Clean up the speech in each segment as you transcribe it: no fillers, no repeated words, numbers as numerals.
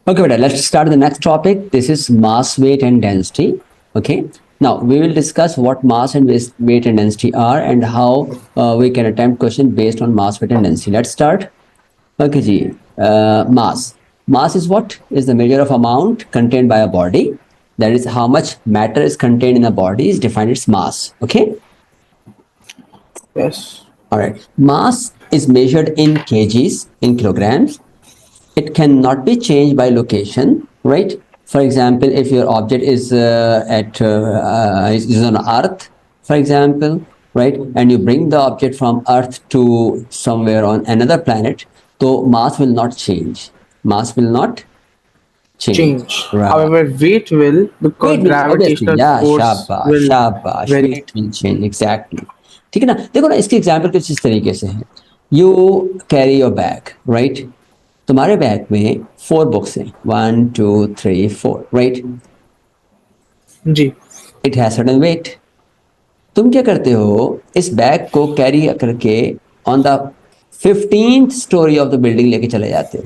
Okay, but let's start the next topic. This is mass, weight, and density. Okay. Now we will discuss what mass and weight and density are and how we can attempt question based on mass, weight, and density. Let's start. Okay, ji. Mass. Mass is what? Is the measure of amount contained by a body. That is how much matter is contained in a body is defined as mass. Okay. Yes. All right. Mass is measured in kgs, in kilograms. It cannot be changed by location, right? For example, if your object is is on Earth, for example, right, and you bring the object from Earth to somewhere on another planet, so mass will not change. Mass will not change. Change. Right. However, weight will, because Weight will obviously, gravitational yeah, force शाबाश will शाबाश, vary. weight will change exactly. ठीक है ना? देखो ना, इसके example कुछ इस तरीके से है. You carry your bag, right? तुम्हारे बैग में 4 बुक्स हैं, 1 2 3 4, right? Ji. It has certain weight. तुम क्या करते हो? इस बैग को कैरी करके on the 15th story of the building लेके चले जाते हो.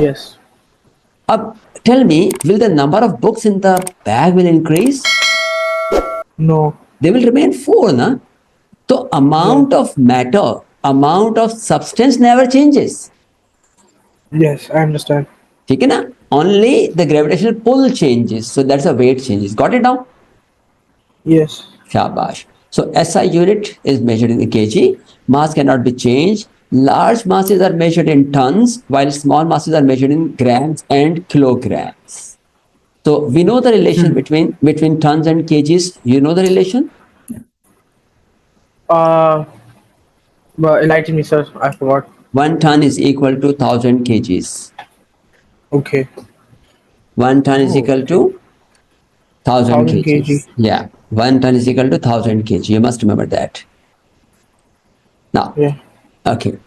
Yes. अब tell me, will the number of books in the bag will increase? No. They will remain 4, na? So amount of matter, amount of substance never changes. Yes, I understand. ठीक है ना? Only the gravitational pull changes, so that's a weight changes. Got it now? Yes. Shabash. So SI unit is measured in kg. Mass cannot be changed. Large masses are measured in tons, while small masses are measured in grams and kilograms. So we know the relation between tons and kgs. You know the relation? But enlighten me, sir. I forgot. 1 ton is equal to 1000 kgs. Okay. 1 ton is equal to 1000 1000 kgs. kg. Yeah, 1 ton is equal to 1000 kg. You must remember that. Now, Yeah. okay.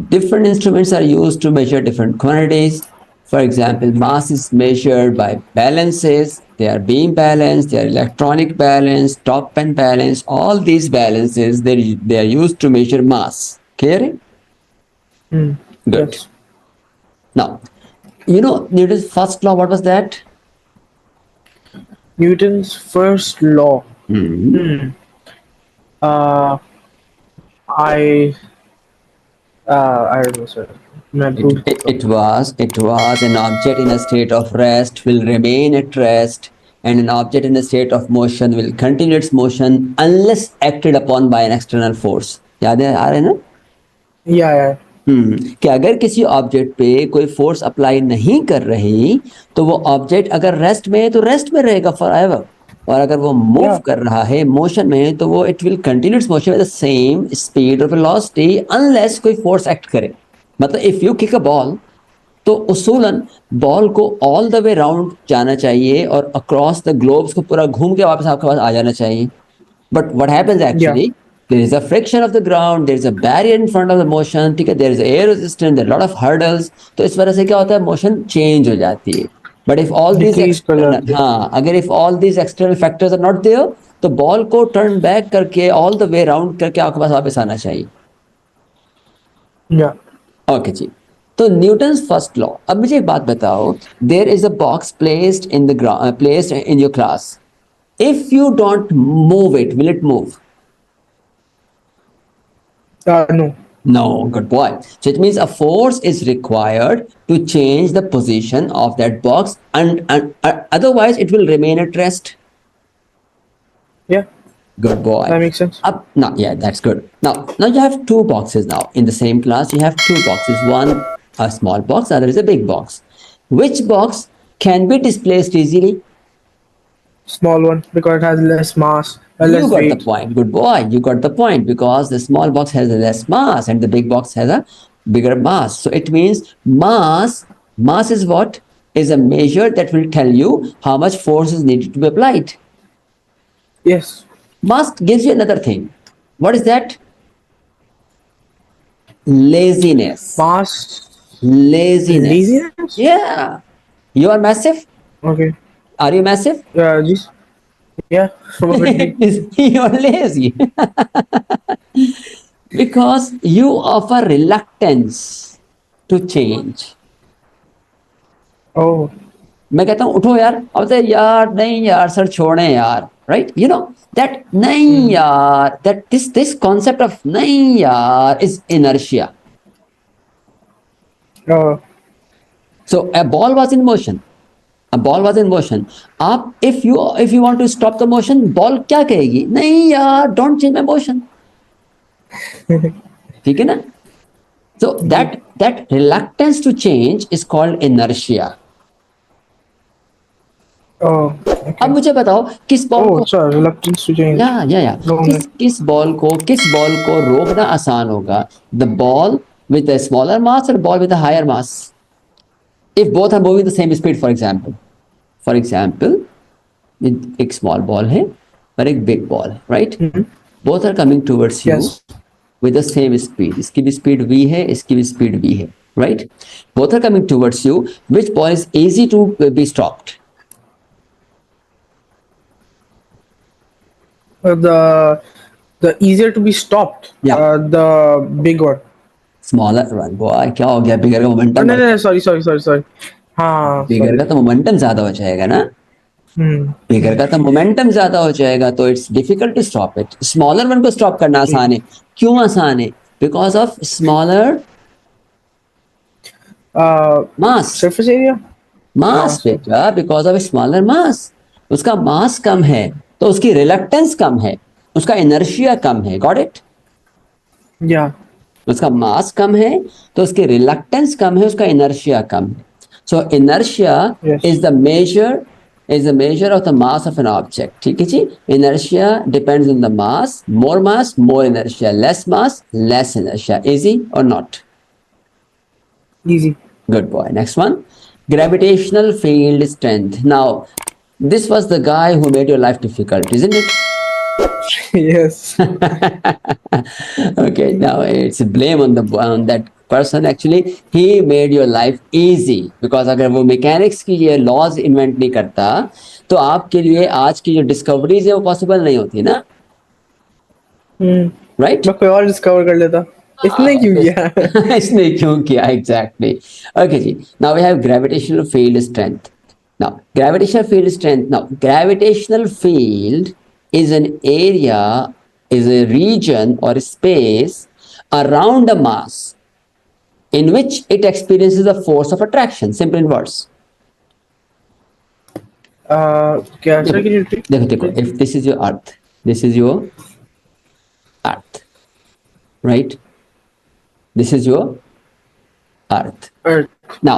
Different instruments are used to measure different quantities. For example, mass is measured by balances. They are beam balance, they are electronic balance, top pen balance. All these balances, they are used to measure mass. Clear? Good. Yes. Now, you know Newton's first law, what was that? Newton's first law. I don't know, sir. It was an object in a state of rest will remain at rest, and an object in a state of motion will continue its motion unless acted upon by an external force. याद है आ रहे ना? Yeah. कि अगर किसी object पे कोई force apply नहीं कर रही तो वो ऑब्जेक्ट अगर रेस्ट में है तो रेस्ट में रहेगा फॉर एवर, और अगर वो मूव कर रहा है मोशन में है तो वो it will continue its motion with the same speed और वेलोसिटी अनलेस कोई फोर्स एक्ट करे. मतलब if you kick a ball तो उसूलन बॉल को ऑल द वे राउंड जाना चाहिए और अक्रॉस द ग्लोब्स को पूरा घूम के वापस आपके पास आ जाना चाहिए. But what happens actually, there is a friction of the ground, there is a barrier in front of the motion, ठीक है, there is air resistance, there are a lot of hurdles. तो इस वजह से क्या होता है, मोशन चेंज हो जाती है. But if all these external, हाँ, अगर if all these external factors are not there तो बॉल को टर्न बैक करके ऑल द वे राउंड करके आपके पास वापस आना चाहिए. ओके जी. तो न्यूटन्स फर्स्ट लॉ. अब मुझे एक बात बताओ, there is a box placed in the placed in your class. If you don't move it, will it move? No. No, good boy. So it means a force is required to change the position of that box, and otherwise it will remain at rest. Yeah. Good boy. That makes sense. Now, yeah, that's good. Now you have 2 boxes now in the same class. You have 2 boxes. One a small box, other is a big box. Which box can be displaced easily? Small one, because it has less mass. You got the point. Good boy. You got the point, because the small box has less mass and the big box has a bigger mass. So it means mass is what? Is a measure that will tell you how much force is needed to be applied. Yes. Mass gives you another thing. What is that? Laziness. Mass. Laziness. Yeah. You are massive? Okay. Are you massive? Just, yeah. You are lazy. Because you offer reluctance. to change. Oh. मैं कहता हूँ उठो यार, अब तो यार नहीं यार सर छोड़ें यार, राइट? यू नो दैट नहीं यार, दैट दिस कॉन्सेप्ट ऑफ नहीं यार is inertia. Oh. So a ball was in motion. A ball was in motion. आप if you want to stop the motion, ball क्या कहेगी? नहीं यार, don't change my motion. ठीक है ना? So that reluctance to change is called inertia. Oh. अब Okay. मुझे बताओ किस बॉल Oh, को, it's a reluctance to change. या Wrong. किस बॉल को रोकना आसान होगा? The ball with a smaller mass or ball with a higher mass? If both are moving the same speed, for example, एक small ball है और एक big ball है, right? Both are coming towards you Yes. with the same speed. इसकी भी speed v है, इसकी भी speed v है, right? Both are coming towards you. Which ball is easy to be stopped? The easier to be stopped. Yeah. The big one. Smaller one. Boy, क्या हो गया? बिगर का मोमेंटम, No. Sorry. हाँ, बिगर sorry. का तो momentum ज्यादा हो जाएगा ना, बिगर का तो मोमेंटम ज्यादा हो जाएगा, तो it's difficult to stop it. Smaller one को स्टॉप करना आसान है. क्यों आसान है? Because of smaller mass. Surface area. Mass बेटा, बिकॉज ऑफ स्मॉलर मास. उसका मास कम है तो उसकी रिलक्टेंस कम है, उसका इनर्शिया कम है. Got it? Yeah. उसका मास कम है तो उसकी रिलक्टेंस कम है, उसका इनर्शिया कम है. So inertia Yes. Is the measure of the mass of an object. ठीक है जी. Inertia depends on the mass. More mass more inertia, less mass less inertia. Easy और not? Easy. Good boy. Next one. Gravitational field strength. Now, this was the guy who made your life difficult, isn't it? Yes. Okay, now it's blame on that person. Actually, he made your life easy because अगर वो mechanics की ये laws invent नहीं करता तो आपके लिए आज की जो डिस्कवरीज है वो पॉसिबल नहीं होती ना, राइट? मैं कोई और डिस्कवर कर लेता. इसने क्यों किया? इसने क्यों किया? एग्जैक्टली. ओके जी. Now we have gravitational field strength. Now gravitational field is an area, is a region or a space around a mass in which it experiences the force of attraction. Simple in words. क्या sir की duty? देखो, if this is your earth, right? This is your earth. Now,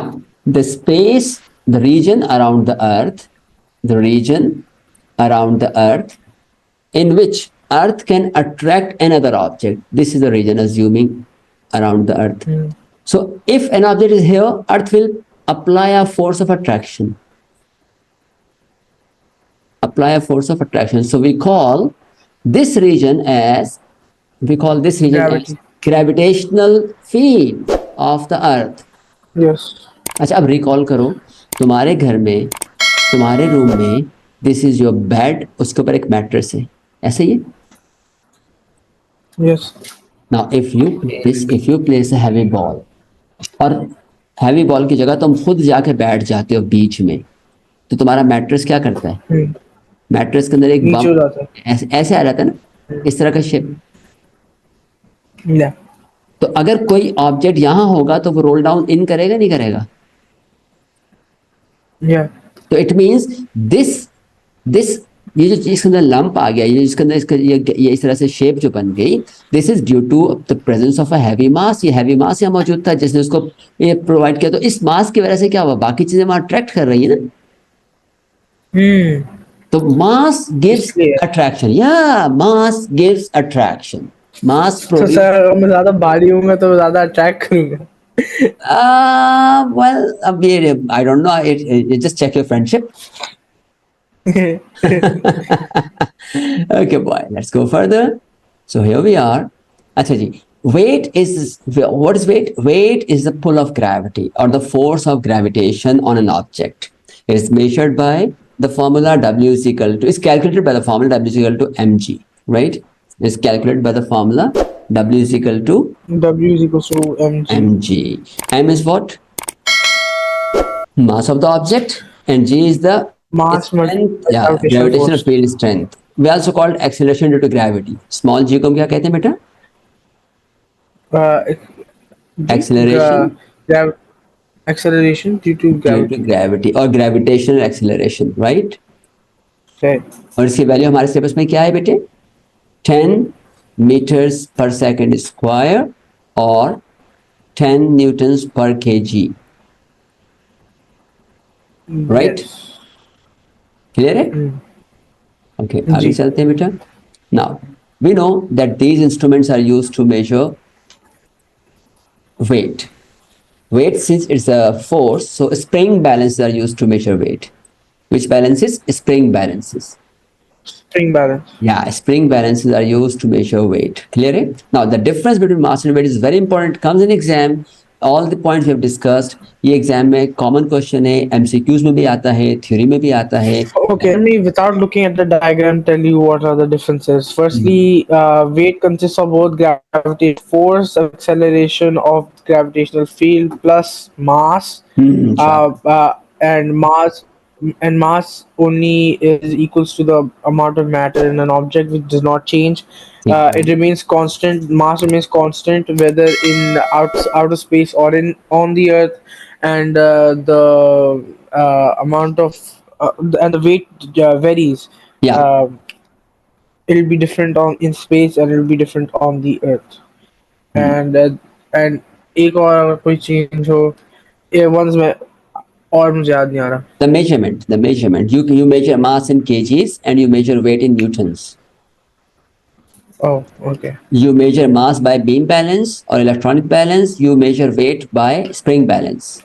the space, the region around the earth in which earth can attract another object. This is the region, assuming around the earth. So if an object is here, earth will apply a force of attraction. So we call this region as Gravity. gravitational field of the earth. Yes. अच्छा, अब recall करो, तुम्हारे घर में, तुम्हारे room में, this is your bed, उसके ऊपर एक मैट्रेस है, ऐसे ही. Yes. Now if you place a heavy ball, और हैवी बॉल की जगह तुम खुद जाके बैठ जाते हो बीच में, तो तुम्हारा मैट्रेस क्या करता है? मैट्रेस के अंदर एक नीचे हो जाता है. ऐसे आ जाता है ना, इस तरह का शेप. Yeah. तो अगर कोई ऑब्जेक्ट यहां होगा तो वो रोल डाउन इन करेगा, नहीं करेगा? Yeah. तो इट मीन्स दिस ये जो चीज के अंदर लंप आ गया, ये जिसके अंदर इसका ये इस तरह से शेप जो बन गई, this is due to the presence of a heavy mass. ये हैवी मास यहाँ मौजूद था जिसने उसको ये प्रोवाइड किया. तो इस मास की वजह से क्या हुआ? बाकी चीजें वहां अट्रैक्ट कर रही है ना. तो मास गिव्स अट्रैक्शन. या मास गिव्स अट्रैक्शन. मास तो सर मैं ज्यादा भारी हूँ, मैं तो ज्यादा अट्रैक्ट करूंगा. Well, I don't know. Just check your friendship. Okay, boy. Let's go further. So here we are. अच्छा जी. What is weight? Weight is the pull of gravity or the force of gravitation on an object. It is measured by the formula W is calculated by the formula W is equal to mg. Right? It's calculated by the formula W is equal to W is equals to mg. mg. M is what? Mass of the object, and g is the Mass strength, multiplied yeah, gravitational gravitational force. field strength. We also called acceleration due to gravity. Small g को हम क्या कहते हैं बेटा? G Acceleration grav acceleration due to due to gravity. gravity और gravitational acceleration, right? Okay. और इसकी value हमारे सिलेबस में क्या है बेटे? 10 meters per second square और 10 newtons per kg, right? Yes. Clear है? Okay, आगे G. चलते हैं बेटा. Now we know that these instruments are used to measure weight. Weight, since it's a force, so spring balances are used to measure weight. Which balances? Spring balances. Spring balance. Yeah, spring balances are used to measure weight. Clear it? Now, the difference between mass and weight is very important. Comes in exam. All the points we have discussed. ये exam में common question है, MCQs में भी आता है, theory में भी आता है. Okay, let me, without looking at the diagram, tell you what are the differences. Firstly, weight consists of both gravitational force and acceleration of gravitational field plus mass. Sure. And mass only is equals to the amount of matter in an object, which does not change. It remains constant. Mass remains constant whether in outer space or in on the earth, and the amount of and the weight varies. Yeah. It'll be different on in space and it'll be different on the earth. And एक और अगर कोई change हो, ये ones में और मुझे याद नहीं आ रहा. The measurement. You measure mass in kgs and you measure weight in newtons. Oh, okay. You measure mass by beam balance or electronic balance. You measure weight by spring balance.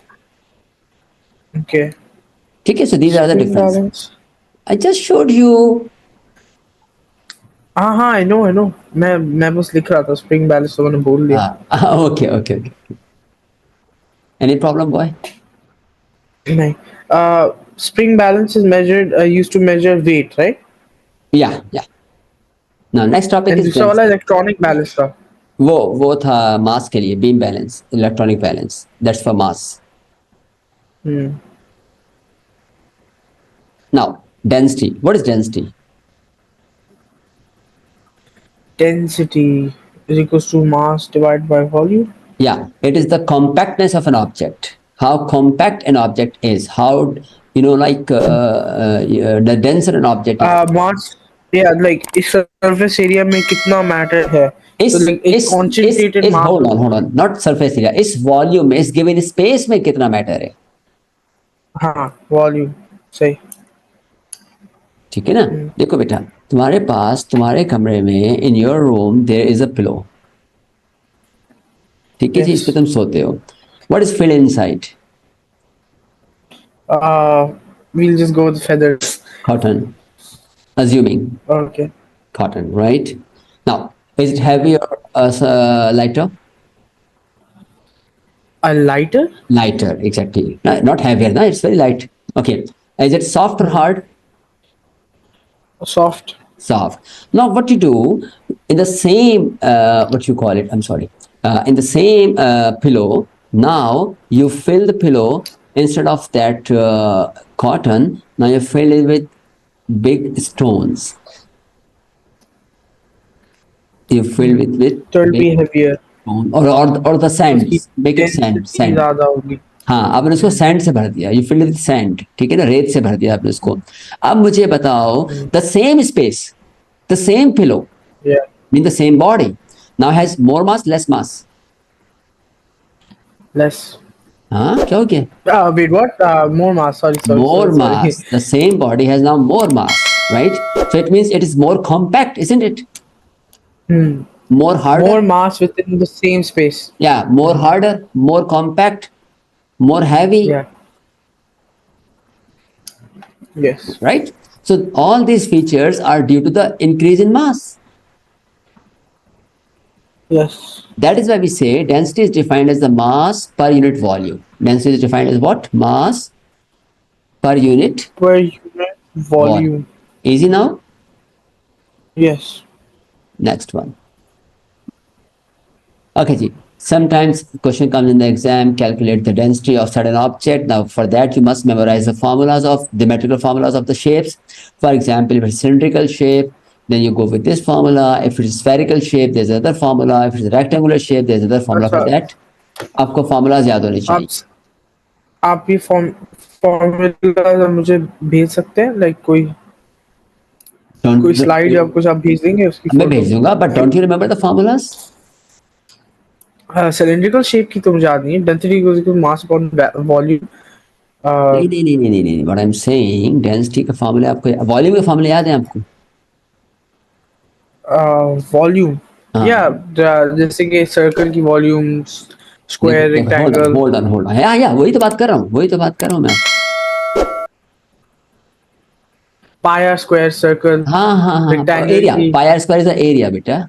Okay. Okay, so these are the Spring differences. balance. I just showed you. हाँ, I know. मैं बस लिख रहा था spring balance, तो मैंने बोल दिया. Okay. Any problem, boy? नहीं. Spring balance is measured used to measure weight, right? Yeah. Now next topic And is दूसरा वाला density. electronic balance था. वो था mass के लिए, beam balance, electronic balance. That's for mass. Now density. What is density? Density is equals to mass divided by volume. Yeah, it is the compactness of an object. How compact an object is. How, the denser an object is. Mass, yeah, like इस surface area में कितना matter है. So like it's concentrated mass. Hold on. Not surface area. इस volume में, इस given space में कितना matter है. हाँ, volume. सही. ठीक है ना. देखो बेटा, तुम्हारे पास तुम्हारे कमरे में in your room there is a pillow. ठीक है जी, इस पे तुम सोते हो. What is filled inside? We'll just go with feathers. Cotton. Assuming. Okay. Cotton, right? Now, is it heavy or lighter? A lighter? Lighter, exactly. No, not heavier, no, it's very light. Okay. Is it soft or hard? Soft. Soft. Now, what you do in the same, in the same pillow, now you fill the pillow instead of that cotton, now you fill it with big stones. You fill it with So it'll be heavier. or the sand. Make it sand. ज़्यादा होगी. हाँ, आपने उसको sand से भर दिया. You filled it with sand. ठीक है ना, रेत से भर दिया आपने उसको. अब मुझे बताओ, the same space, the same pillow, Yeah. mean the same body, now has more mass, less mass. Less. हाँ, क्या हो गया? Wait, what? More mass. Sorry. More mass. The same body has now more mass, right? So it means it is more compact, isn't it? More harder. More mass within the same space. Yeah, more harder, more compact, more heavy. Yeah. Yes. Right? So all these features are due to the increase in mass. Yes. That is why we say density is defined as the mass per unit volume. Density is defined as what? Mass per unit. Per unit volume. Easy now? Yes. Next one. Okay, ji. Sometimes question comes in the exam, calculate the density of certain object. Now, for that, you must memorize the formulas of the metrical formulas of the shapes. For example, if it's cylindrical shape, then you go with this formula. If it's spherical shape, there's another formula. If it's rectangular shape, there's another formula for अच्छा, that. आपको formulas याद होने आप चाहिए. आप ये formula मुझे भेज सकते हैं, लाइक कोई कोई Don't, स्लाइड या कुछ आप भेज देंगे उसकी मैं फोटो? भेज दूंगा, but don't you remember the formulas? हाँ, सिलिंड्रिकल शेप की तो मुझे याद नहीं है। Density equal mass upon volume. नहीं नहीं नहीं नहीं नहीं नहीं, what I'm saying, डेंसिटी का फॉर्मूला आपको, वॉल्यूम के फॉर्मूले याद है आपको? वॉल्यूम, या हाँ. जैसे कि सर्कल की वॉल्यूम, देखो स्क्वायर, देखो, hold on rectangle. Hold on hold on, या वही तो बात कर रहा हूँ, वही तो बात कर रहा हूँ मैं. पाया, स्क्वायर, सर्कल, हाँ हाँ हाँ, रेक्टेंगल एरिया, की। Pi square is the area बेटा.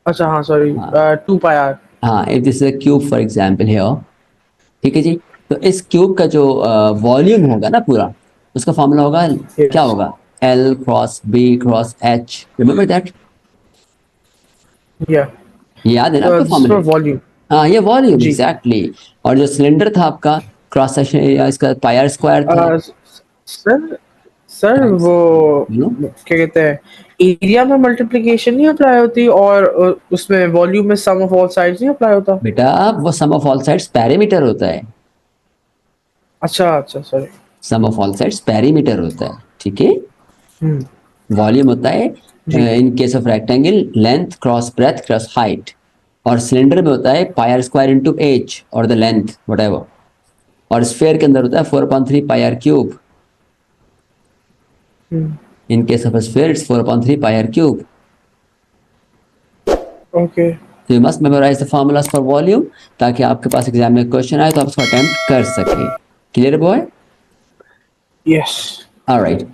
अच्छा, हाँ, सॉरी। हाँ 2 पाया। हाँ, if this is a cube for example here, ठीक है जी. तो इस क्यूब का जो वॉल्यूम होगा ना पूरा, उसका फॉर्मूला होगा, क्या यस। होगा? L cross B cross H, remember that? या ये याद है ना आपको दिस फॉर्मूले? For volume. हाँ, ये वॉल्यूम जी। एग्जैक्टली. और जो सिलेंडर था आपका, क्रॉस सेक्शन एरिया इसका पाई स्क्वायर था. सर सर वो बोलो. क्या कहते हैं, एरिया में मल्टीप्लिकेशन नहीं अप्लाई होती, और उसमें वॉल्यूम में सम ऑफ ऑल साइड्स नहीं अप्लाई होता? बेटा वो sum of all sides perimeter होता है. अच्छा अच्छा, sorry. Sum of all sides perimeter होता है, ठीक है. हम्म। वॉल्यूम होता है जी। In case of rectangle length cross breadth cross height. और सिलेंडर में होता है pi r square into h और द लेंथ वट एवर. और स्फेयर के अंदर होता है 4/3 pi r cube. Hmm. In case of sphere it's 4/3 pi r cube. Okay. तो you must memorise the formulas for volume, ताकि आपके पास एग्जाम में क्वेश्चन आए तो आप उसको अटेम्प्ट कर सके. Clear boy? यस। ऑलराइट.